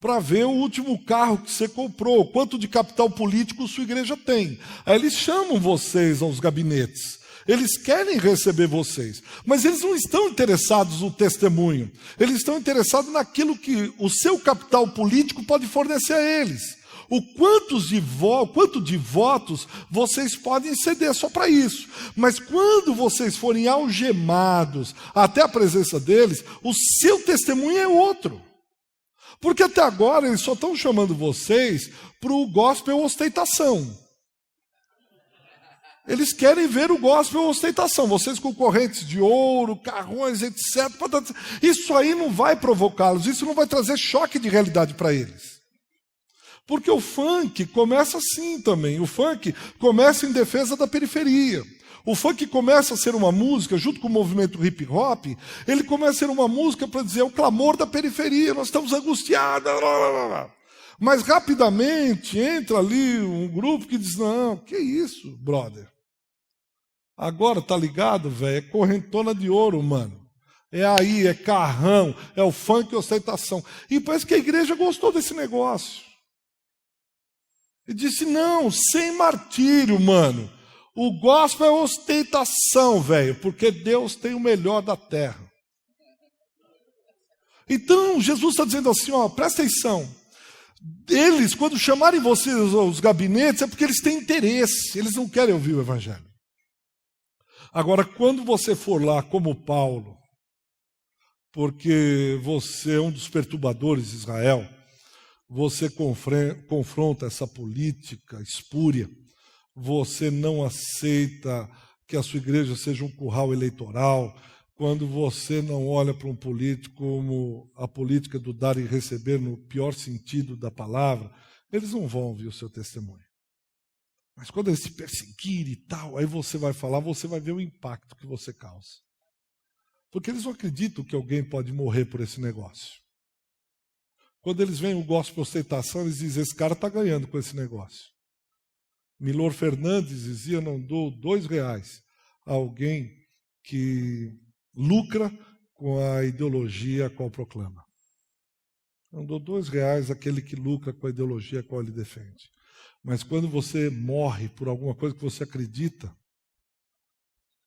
para ver o último carro que você comprou, quanto de capital político sua igreja tem. Aí eles chamam vocês aos gabinetes. Eles querem receber vocês, mas eles não estão interessados no testemunho. Eles estão interessados naquilo que o seu capital político pode fornecer a eles. O quanto de votos vocês podem ceder só para isso. Mas quando vocês forem algemados até a presença deles, o seu testemunho é outro. Porque até agora eles só estão chamando vocês para o gospel ostentação. Eles querem ver o gospel ostentação. Vocês com correntes de ouro, carrões, etc. Isso aí não vai provocá-los, isso não vai trazer choque de realidade para eles. Porque o funk começa assim também. O funk começa em defesa da periferia. O funk começa a ser uma música, junto com o movimento hip hop, ele começa a ser uma música para dizer o clamor da periferia, nós estamos angustiados. Mas rapidamente entra ali um grupo que diz, não, que isso, brother? Agora, tá ligado, velho? É correntona de ouro, mano. É aí, é carrão, é o funk ostentação. E parece que a igreja gostou desse negócio. E disse, não, sem martírio, mano. O gospel é ostentação, velho, porque Deus tem o melhor da terra. Então, Jesus está dizendo assim, ó, presta atenção. Eles, quando chamarem vocês aos gabinetes, é porque eles têm interesse, eles não querem ouvir o evangelho. Agora, quando você for lá como Paulo, porque você é um dos perturbadores de Israel, você confronta essa política espúria, você não aceita que a sua igreja seja um curral eleitoral, quando você não olha para um político como a política do dar e receber no pior sentido da palavra, eles não vão ouvir o seu testemunho. Mas quando eles se perseguirem e tal, aí você vai falar, você vai ver o impacto que você causa. Porque eles não acreditam que alguém pode morrer por esse negócio. Quando eles veem o gospel ostentação, eles dizem, esse cara está ganhando com esse negócio. Milor Fernandes dizia, não dou R$2 a alguém que lucra com a ideologia a qual proclama. Não dou R$2 àquele que lucra com a ideologia a qual ele defende. Mas quando você morre por alguma coisa que você acredita,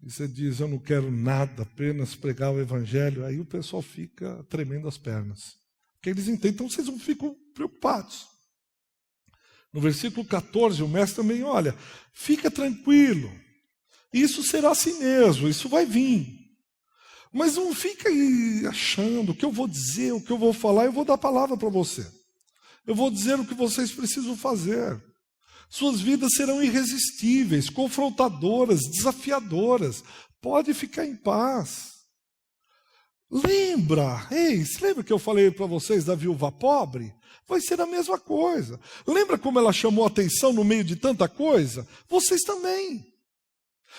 e você diz, eu não quero nada, apenas pregar o evangelho, aí o pessoal fica tremendo as pernas. Porque eles entendem, então vocês não ficam preocupados. No versículo 14, o mestre também, olha, fica tranquilo, isso será assim mesmo, isso vai vir. Mas não fica aí achando o que eu vou dizer, o que eu vou falar, eu vou dar a palavra para você. Eu vou dizer o que vocês precisam fazer. Suas vidas serão irresistíveis, confrontadoras, desafiadoras. Pode ficar em paz. Você lembra que eu falei para vocês da viúva pobre? Vai ser a mesma coisa. Lembra como ela chamou a atenção no meio de tanta coisa? Vocês também.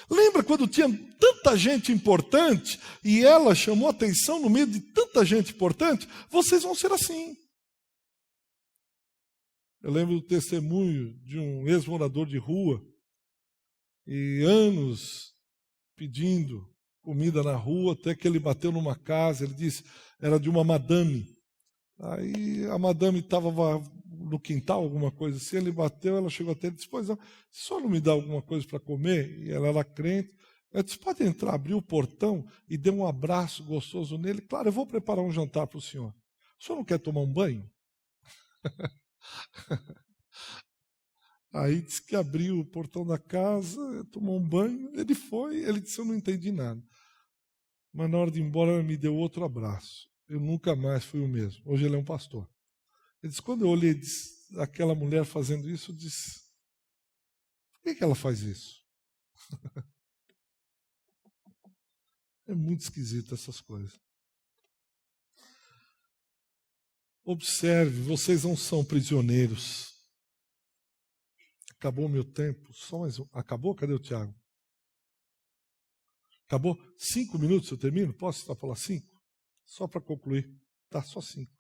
Lembra quando tinha tanta gente importante e ela chamou a atenção no meio de tanta gente importante? Vocês vão ser assim. Eu lembro do testemunho de um ex-morador de rua e anos pedindo comida na rua, até que ele bateu numa casa, ele disse, era de uma madame. Aí a madame estava no quintal, alguma coisa assim, ele bateu, ela chegou até ele disse, pois não, se só não me dá alguma coisa para comer, e ela era crente, ela disse, pode entrar, abriu o portão e deu um abraço gostoso nele, claro, eu vou preparar um jantar para o senhor não quer tomar um banho? Aí disse que abriu o portão da casa, tomou um banho, ele foi, ele disse, eu não entendi nada. Mas na hora de ir embora, ela me deu outro abraço. Eu nunca mais fui o mesmo. Hoje ele é um pastor. Ele disse, quando eu olhei disse, aquela mulher fazendo isso, eu disse, por que ela faz isso? É muito esquisito essas coisas. Observe, vocês não são prisioneiros. Acabou o meu tempo. Só mais um. Acabou? Cadê o Tiago? Acabou? 5 minutos eu termino? Posso falar 5? Só para concluir. Tá, só 5.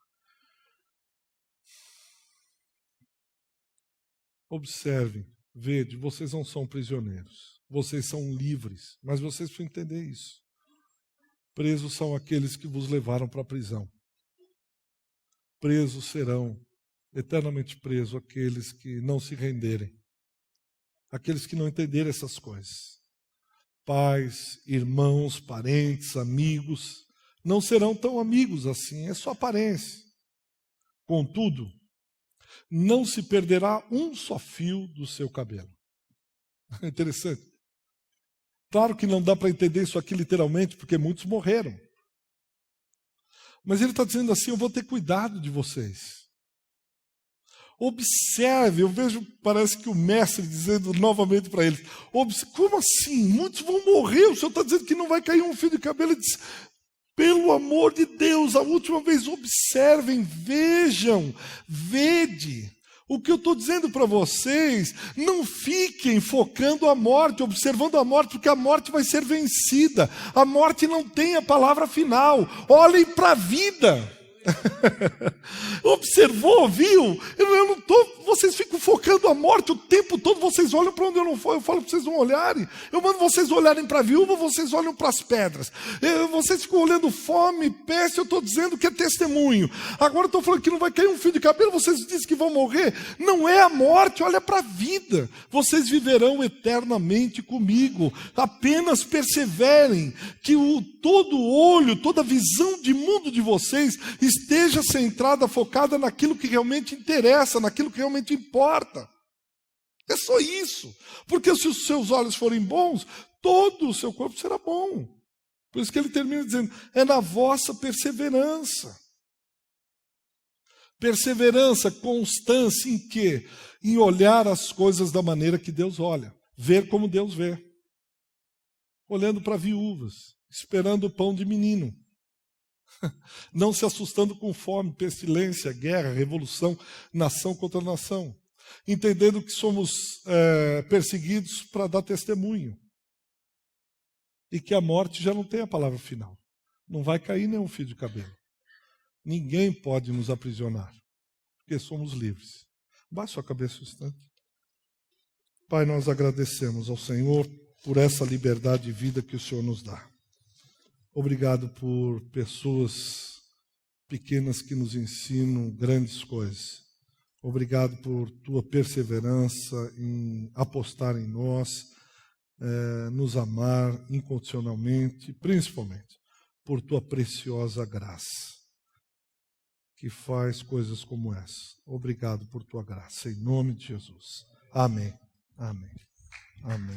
Observem, vede, vocês não são prisioneiros. Vocês são livres. Mas vocês precisam entender isso. Presos são aqueles que vos levaram para a prisão. Presos serão, eternamente presos, aqueles que não se renderem. Aqueles que não entenderem essas coisas. Pais, irmãos, parentes, amigos, não serão tão amigos assim, é só aparência. Contudo, não se perderá um só fio do seu cabelo. É interessante. Claro que não dá para entender isso aqui literalmente, porque muitos morreram. Mas ele está dizendo assim, eu vou ter cuidado de vocês. Observe, eu vejo, parece que o mestre dizendo novamente para eles, como assim? Muitos vão morrer, o senhor está dizendo que não vai cair um fio de cabelo. Ele diz, pelo amor de Deus, a última vez observem, vejam, vede. O que eu estou dizendo para vocês, não fiquem focando a morte, observando a morte, porque a morte vai ser vencida. A morte não tem a palavra final. Olhem para a vida. Observou, viu? Eu não estou. Vocês ficam focando a morte o tempo todo. Vocês olham para onde eu não for. Eu falo para vocês não olharem. Eu mando vocês olharem para a viúva. Vocês olham para as pedras. Vocês ficam olhando fome, peste. Eu estou dizendo que é testemunho. Agora eu estou falando que não vai cair um fio de cabelo. Vocês dizem que vão morrer. Não é a morte. Olha para a vida. Vocês viverão eternamente comigo. Apenas perseverem que todo olho, toda visão de mundo de vocês esteja centrada, focada naquilo que realmente interessa, naquilo que realmente importa. É só isso. Porque se os seus olhos forem bons, todo o seu corpo será bom. Por isso que ele termina dizendo, é na vossa perseverança. Perseverança, constância em quê? Em olhar as coisas da maneira que Deus olha. Ver como Deus vê. Olhando para viúvas, esperando o pão de menino. Não se assustando com fome, pestilência, guerra, revolução, nação contra nação. Entendendo que somos perseguidos para dar testemunho. E que a morte já não tem a palavra final. Não vai cair nenhum fio de cabelo. Ninguém pode nos aprisionar. Porque somos livres. Baixe sua cabeça um instante. Pai, nós agradecemos ao Senhor por essa liberdade de vida que o Senhor nos dá. Obrigado por pessoas pequenas que nos ensinam grandes coisas. Obrigado por tua perseverança em apostar em nós, nos amar incondicionalmente, principalmente por tua preciosa graça, que faz coisas como essa. Obrigado por tua graça, em nome de Jesus. Amém. Amém. Amém.